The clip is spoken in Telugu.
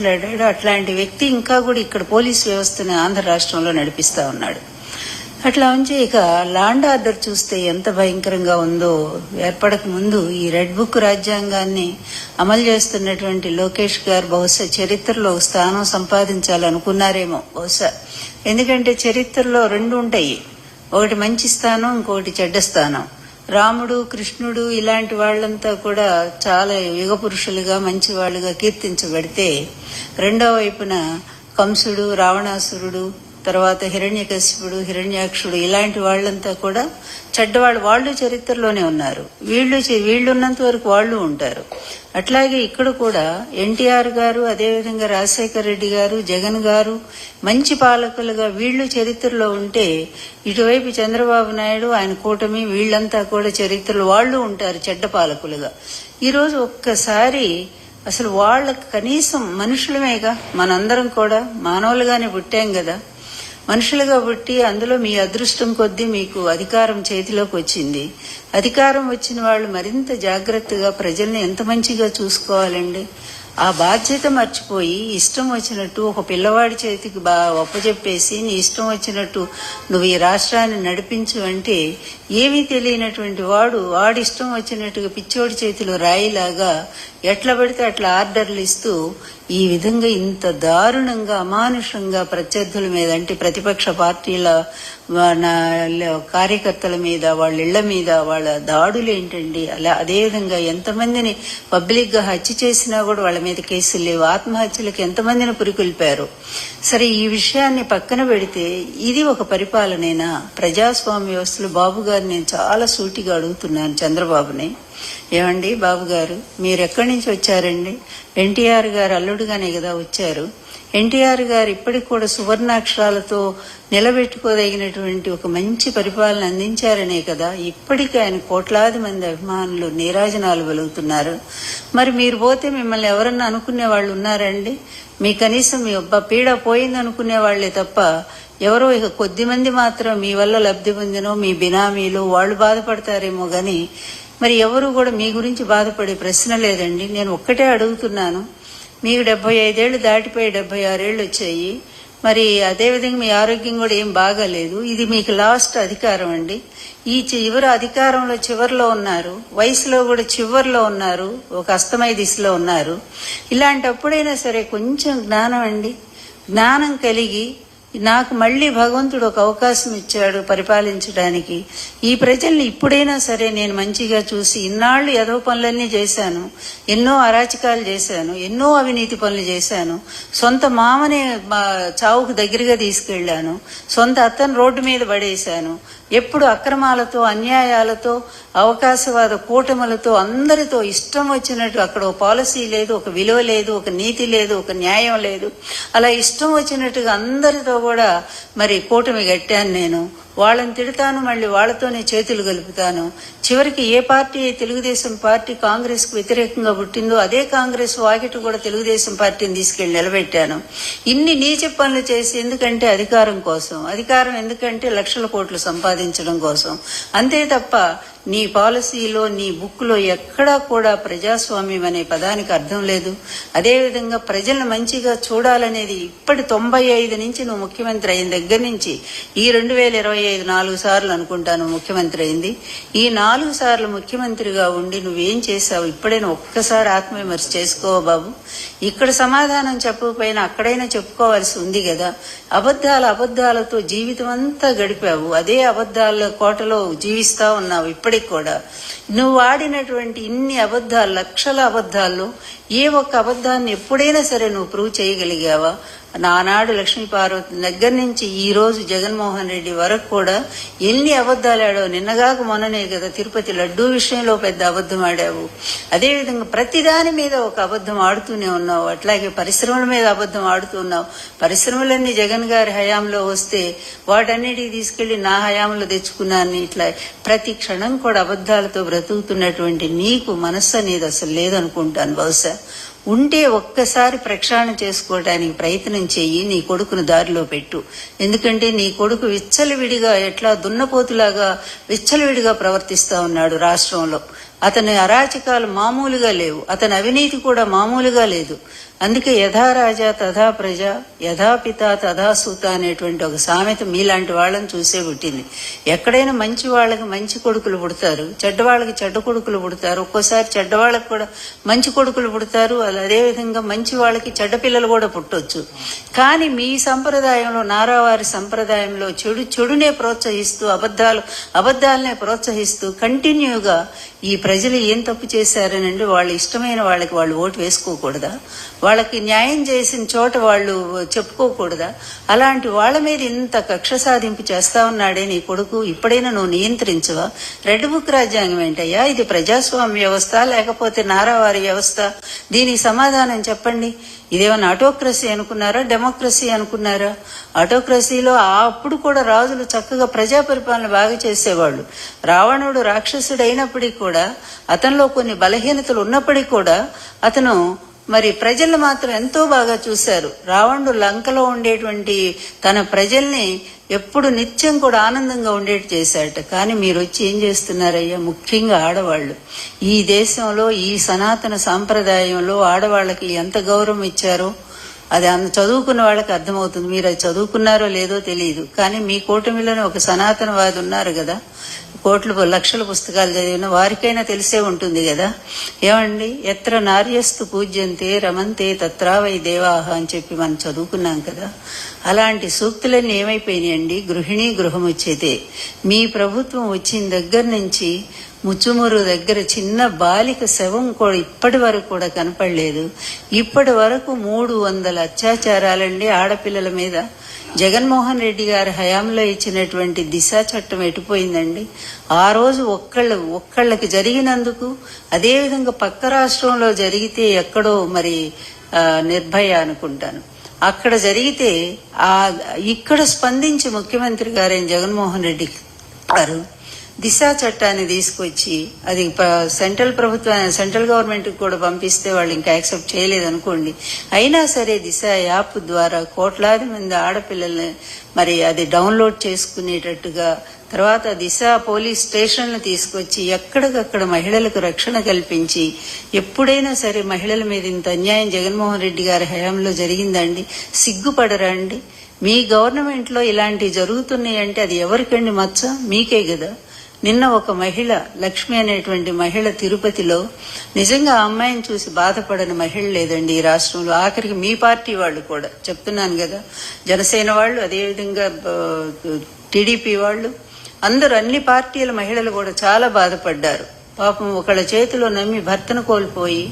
మాట్లాడాడు. అట్లాంటి వ్యక్తి ఇంకా కూడా ఇక్కడ పోలీస్ వ్యవస్థను ఆంధ్ర రాష్ట్రంలో నడిపిస్తా ఉన్నాడు. అట్లా ఉంచి ఇక లాండ్ ఆర్డర్ చూస్తే ఎంత భయంకరంగా ఉందో, ఏర్పడక ముందు ఈ రెడ్ బుక్ రాజ్యాంగాన్ని అమలు చేస్తున్నటువంటి లోకేష్ గారు బహుశా చరిత్రలో స్థానం సంపాదించాలనుకున్నారేమో బహుశా. ఎందుకంటే చరిత్రలో రెండు ఉంటాయి, ఒకటి మంచి స్థానం, ఇంకొకటి చెడ్డ స్థానం. రాముడు, కృష్ణుడు ఇలాంటి వాళ్ళంతా కూడా చాలా యుగ పురుషులుగా మంచి వాళ్ళుగా కీర్తించబడితే, రెండో వైపున కంసుడు, రావణాసురుడు, తర్వాత హిరణ్యకశిపుడు, హిరణ్యాక్షుడు ఇలాంటి వాళ్ళంతా కూడా చెడ్డవాళ్ళు. వాళ్ళు చరిత్రలోనే ఉన్నారు, వీళ్ళున్నంత వరకు వాళ్ళు ఉంటారు. అట్లాగే ఇక్కడ కూడా ఎన్టీఆర్ గారు, అదేవిధంగా రాజశేఖర రెడ్డి గారు, జగన్ గారు మంచి పాలకులుగా వీళ్ళు చరిత్రలో ఉంటే, ఇటువైపు చంద్రబాబు నాయుడు, ఆయన కూటమి వీళ్ళంతా కూడా చరిత్రలో వాళ్ళు ఉంటారు చెడ్డ పాలకులుగా. ఈరోజు ఒక్కసారి అసలు వాళ్ళకి కనీసం మనుషులమేగా, మనందరం కూడా మానవులుగానే పుట్టాం కదా, మనుషులుగా పుట్టి అందులో మీ అదృష్టం కొద్దీ మీకు అధికారం చేతిలోకి వచ్చింది. అధికారం వచ్చిన వాళ్ళు మరింత జాగ్రత్తగా ప్రజల్ని ఎంత మంచిగా చూసుకోవాలండి. ఆ బాధ్యత మర్చిపోయి ఇష్టం వచ్చినట్టు ఒక పిల్లవాడి చేతికి ఒప్పజెప్పేసి నీ ఇష్టం వచ్చినట్టు నువ్వు ఈ రాష్ట్రాన్ని నడిపించు అంటే, ఏమీ తెలియనటువంటి వాడి ఇష్టం వచ్చినట్టుగా పిచ్చోడి చేతిలో రాయిలాగా ఎట్లా పడితే అట్లా ఆర్డర్లు ఇస్తూ ఈ విధంగా ఇంత దారుణంగా అమానుషంగా ప్రత్యర్థుల మీద, అంటే ప్రతిపక్ష పార్టీల కార్యకర్తల మీద, వాళ్ళ ఇళ్ల మీద వాళ్ళ దాడులు ఏంటండి. అదేవిధంగా ఎంతమందిని పబ్లిక్ గా హత్య చేసినా కూడా వాళ్ళ మీద కేసులు లేవు. ఆత్మహత్యలకు ఎంతమందిని పురికొల్పారు. సరే, ఈ విషయాన్ని పక్కన పెడితే ఇది ఒక పరిపాలనేనా? ప్రజాస్వామ్య వ్యవస్థలో బాబు గారు నేను చాలా సూటిగా అడుగుతున్నాను చంద్రబాబుని, ఏమండి బాబు గారు మీరు ఎక్కడి నుంచి వచ్చారండి? ఎన్టీఆర్ గారు అల్లుడుగానే కదా వచ్చారు. ఎన్టీఆర్ గారు ఇప్పటికి కూడా సువర్ణాక్షరాలతో నిలబెట్టుకోదగినటువంటి ఒక మంచి పరిపాలన అందించారనే కదా ఇప్పటికీ ఆయన కోట్లాది మంది అభిమానులు నీరాజనాలు వెలుగుతున్నారు. మరి మీరు పోతే మిమ్మల్ని ఎవరన్నా అనుకునే వాళ్ళు ఉన్నారండి? మీ కనీసం మీ పీడ పోయింది అనుకునే వాళ్లే తప్ప ఎవరో ఇక కొద్ది మంది మాత్రం మీ వల్ల లబ్ధి పొందినో మీ బినామీలు వాళ్ళు బాధపడతారేమో గాని మరి ఎవరు కూడా మీ గురించి బాధపడే ప్రశ్న లేదండి. నేను ఒక్కటే అడుగుతున్నాను, మీకు 75 ఏళ్లు దాటిపోయి 76 ఏళ్లు వచ్చాయి. మరి అదేవిధంగా మీ ఆరోగ్యం కూడా ఏం బాగాలేదు. ఇది మీకు లాస్ట్ అధికారం అండి. ఈ చివరి అధికారంలో చివరిలో ఉన్నారు, వయసులో కూడా చివరిలో ఉన్నారు, ఒక అస్తమయ దిశలో ఉన్నారు. ఇలాంటప్పుడైనా సరే కొంచెం జ్ఞానం అండి, జ్ఞానం కలిగి నాకు మళ్లీ భగవంతుడు ఒక అవకాశం ఇచ్చాడు పరిపాలించడానికి, ఈ ప్రజల్ని ఇప్పుడైనా సరే నేను మంచిగా చూసి, ఇన్నాళ్లు ఏదో పనులన్నీ చేశాను, ఎన్నో అరాచకాలు చేశాను, ఎన్నో అవినీతి పనులు చేశాను, సొంత మామనే చావుకు దగ్గరగా తీసుకెళ్లాను, సొంత అత్తను రోడ్డు మీద పడేశాను, ఎప్పుడు అక్రమాలతో, అన్యాయాలతో, అవకాశవాద కూటములతో అందరితో ఇష్టం వచ్చినట్టు, అక్కడ ఒక పాలసీ లేదు, ఒక విలువ లేదు, ఒక నీతి లేదు, ఒక న్యాయం లేదు, అలా ఇష్టం వచ్చినట్టుగా అందరితో కూడా మరి కూటమి కట్టాను. నేను వాళ్ళని తిడతాను, మళ్ళీ వాళ్ళతోనే చేతులు కలుపుతాను. చివరికి ఏ పార్టీ తెలుగుదేశం పార్టీ కాంగ్రెస్ కు వ్యతిరేకంగా పుట్టిందో అదే కాంగ్రెస్ వాకిట కూడా తెలుగుదేశం పార్టీని తీసుకెళ్లి నిలబెట్టాను. ఇన్ని నీచ పనులు చేసి ఎందుకంటే అధికారం కోసం, అధికారం ఎందుకంటే లక్షల కోట్లు సంపాదించడం కోసం, అంతే తప్ప నీ పాలసీలో నీ బుక్ లో ఎక్కడా కూడా ప్రజాస్వామ్యం అనే పదానికి అర్థం లేదు. అదేవిధంగా ప్రజలను మంచిగా చూడాలనేది ఇప్పటి 95 నుంచి నువ్వు ముఖ్యమంత్రి అయిన దగ్గర నుంచి ఈ 2025 4 సార్లు అనుకుంటాను ముఖ్యమంత్రి అయింది. ఈ 4 సార్లు ముఖ్యమంత్రిగా ఉండి నువ్వేం చేశావు? ఇప్పుడైనా ఒక్కసారి ఆత్మవిమర్శ చేసుకోవా బాబు? ఇక్కడ సమాధానం చెప్పకపోయినా అక్కడైనా చెప్పుకోవాల్సి ఉంది కదా. అబద్ధాలతో జీవితం అంతా గడిపావు, అదే అబద్ధాల కోటలో జీవిస్తా ఉన్నావు. ఇప్పటికి కూడా నువ్వు ఆడినటువంటి ఇన్ని అబద్ధాలు, లక్షల అబద్ధాల్లో ఏ ఒక్క అబద్ధాన్ని ఎప్పుడైనా సరే నువ్వు ప్రూవ్ చేయగలిగావా? నానాడు లక్ష్మీపార్వతి దగ్గర నుంచి ఈ రోజు జగన్మోహన్ రెడ్డి వరకు కూడా ఎన్ని అబద్ధాలు ఆడావు. నిన్నగాక మొన్ననే కదా తిరుపతి లడ్డూ విషయంలో పెద్ద అబద్ధం ఆడావు. అదేవిధంగా ప్రతిదాని మీద ఒక అబద్ధం ఆడుతూనే ఉన్నావు. అట్లాగే పరిశ్రమల మీద అబద్ధం ఆడుతున్నావు. పరిశ్రమలన్నీ జగన్ గారి హయాంలో వస్తే వాటన్నిటికి తీసుకెళ్లి నా హయాంలో తెచ్చుకున్నాను. ఇట్లా ప్రతి క్షణం కూడా అబద్ధాలతో బ్రతుకుతున్నటువంటి నీకు మనస్సు అనేది అసలు లేదనుకుంటాను. బహుశా ఉంటే ఒక్కసారి ప్రక్షాళన చేసుకోవడానికి ప్రయత్నం చెయ్యి, నీ కొడుకును దారిలో పెట్టు. ఎందుకంటే నీ కొడుకు విచ్చలవిడిగా ఎట్లా దున్నపోతులాగా విచ్చలవిడిగా ప్రవర్తిస్తా ఉన్నాడు రాష్ట్రంలో. అతని అరాచకాలు మామూలుగా లేవు, అతని అవినీతి కూడా మామూలుగా లేదు. అందుకే యథా రాజా తథా ప్రజ, యథా పిత తథా సూత అనేటువంటి ఒక సామెత మీలాంటి వాళ్ళని చూసే పుట్టింది. ఎక్కడైనా మంచి వాళ్ళకి మంచి కొడుకులు పుడతారు, చెడ్డ వాళ్ళకి చెడ్డ కొడుకులు పుడతారు, ఒక్కోసారి చెడ్డ వాళ్ళకి కూడా మంచి కొడుకులు పుడతారు, అదేవిధంగా మంచి వాళ్ళకి చెడ్డ పిల్లలు కూడా పుట్టొచ్చు. కానీ మీ సంప్రదాయంలో, నారావారి సంప్రదాయంలో చెడునే ప్రోత్సహిస్తూ, అబద్ధాలనే ప్రోత్సహిస్తూ కంటిన్యూగా ఈ ప్రజలు ఏం తప్పు చేశారనండి, వాళ్ళు ఇష్టమైన వాళ్ళకి వాళ్ళు ఓటు వేసుకోకూడదా? వాళ్ళకి న్యాయం చేసిన చోట వాళ్ళు చెప్పుకోకూడదా? అలాంటి వాళ్ళ మీద ఇంత కక్ష సాధింపు చేస్తా ఉన్నాడే నీ కొడుకు, ఇప్పుడైనా నువ్వు నియంత్రించవా? రెడ్ బుక్ రాజ్యాంగం ఏంటయ్యా? ఇది ప్రజాస్వామ్య వ్యవస్థ లేకపోతే నారావారి వ్యవస్థ? దీనికి సమాధానం చెప్పండి. ఇదేమన్నా ఆటోక్రసీ అనుకున్నారా, డెమోక్రసీ అనుకున్నారా? ఆటోక్రసీలో అప్పుడు కూడా రాజులు చక్కగా ప్రజా పరిపాలన బాగా చేసేవాళ్ళు. రావణుడు రాక్షసుడు అయినప్పటికీ కూడా, అతనిలో కొన్ని బలహీనతలు ఉన్నప్పటికీ కూడా అతను మరి ప్రజలు మాత్రం ఎంతో బాగా చూశారు. రావణుడు లంకలో ఉండేటువంటి తన ప్రజల్ని ఎప్పుడు నిత్యం కూడా ఆనందంగా ఉండేట్టు చేశాడట. కానీ మీరు వచ్చి ఏం చేస్తున్నారయ్యా? ముఖ్యంగా ఆడవాళ్ళు ఈ దేశంలో, ఈ సనాతన సాంప్రదాయంలో ఆడవాళ్ళకి ఎంత గౌరవం ఇచ్చారో అది చదువుకున్న వాళ్ళకి అర్థమవుతుంది. మీరు అది చదువుకున్నారో లేదో తెలియదు. కానీ మీ కూటమిలోనే ఒక సనాతనవాది ఉన్నారు కదా, లక్షల పుస్తకాలు చదివిన వారికైనా తెలిసే ఉంటుంది కదా. ఏమండి, ఎత్ర నార్యస్తు పూజ్యంతే రమంతే తత్రా వై దేవాహ అని చెప్పి మనం చదువుకున్నాం కదా. అలాంటి సూక్తులన్నీ ఏమైపోయినాయండి? గృహిణీ గృహముచ్యతే. మీ ప్రభుత్వం వచ్చిన దగ్గర నుంచి ముచ్చుమురు దగ్గర చిన్న బాలిక శవం కూడా ఇప్పటి వరకు కూడా కనపడలేదు. ఇప్పటి వరకు 300 అత్యాచారాలండి ఆడపిల్లల మీద. జగన్మోహన్ రెడ్డి గారి హయాంలో ఇచ్చినటువంటి దిశ చట్టం ఎటుపోయిందండి? ఆ రోజు ఒక్కళ్ళకి జరిగినందుకు, అదేవిధంగా పక్క రాష్ట్రంలో జరిగితే ఎక్కడో మరి నిర్భయ అనుకుంటాను, అక్కడ జరిగితే ఇక్కడ స్పందించి ముఖ్యమంత్రి గారైన జగన్మోహన్ రెడ్డి గారు దిశ చట్టాన్ని తీసుకొచ్చి అది సెంట్రల్ గవర్నమెంట్ కూడా పంపిస్తే వాళ్ళు ఇంకా యాక్సెప్ట్ చేయలేదనుకోండి, అయినా సరే దిశ యాప్ ద్వారా కోట్లాది మంది ఆడపిల్లల్ని మరి అది డౌన్లోడ్ చేసుకునేటట్టుగా, తర్వాత దిశ పోలీస్ స్టేషన్లు తీసుకొచ్చి ఎక్కడికక్కడ మహిళలకు రక్షణ కల్పించి, ఎప్పుడైనా సరే మహిళల మీద ఇంత అన్యాయం జగన్మోహన్ రెడ్డి గారి హయాంలో జరిగిందండి? సిగ్గుపడరా అండి? మీ గవర్నమెంట్లో ఇలాంటివి జరుగుతున్నాయంటే అది ఎవరికండి మచ్చ? మీకే కదా. నిన్న ఒక మహిళ, లక్ష్మి అనేటువంటి మహిళ, తిరుపతిలో నిజంగా ఆ అమ్మాయిని చూసి బాధపడని మహిళ లేదండి ఈ రాష్ట్రంలో. ఆఖరికి మీ పార్టీ వాళ్ళు కూడా, చెప్తున్నాను కదా, జనసేన వాళ్ళు, అదేవిధంగా టీడీపీ వాళ్ళు, అందరూ అన్ని పార్టీల మహిళలు కూడా చాలా బాధపడ్డారు. పాపం ఒకళ్ళ చేతిలో నమ్మి భర్తను కోల్పోయి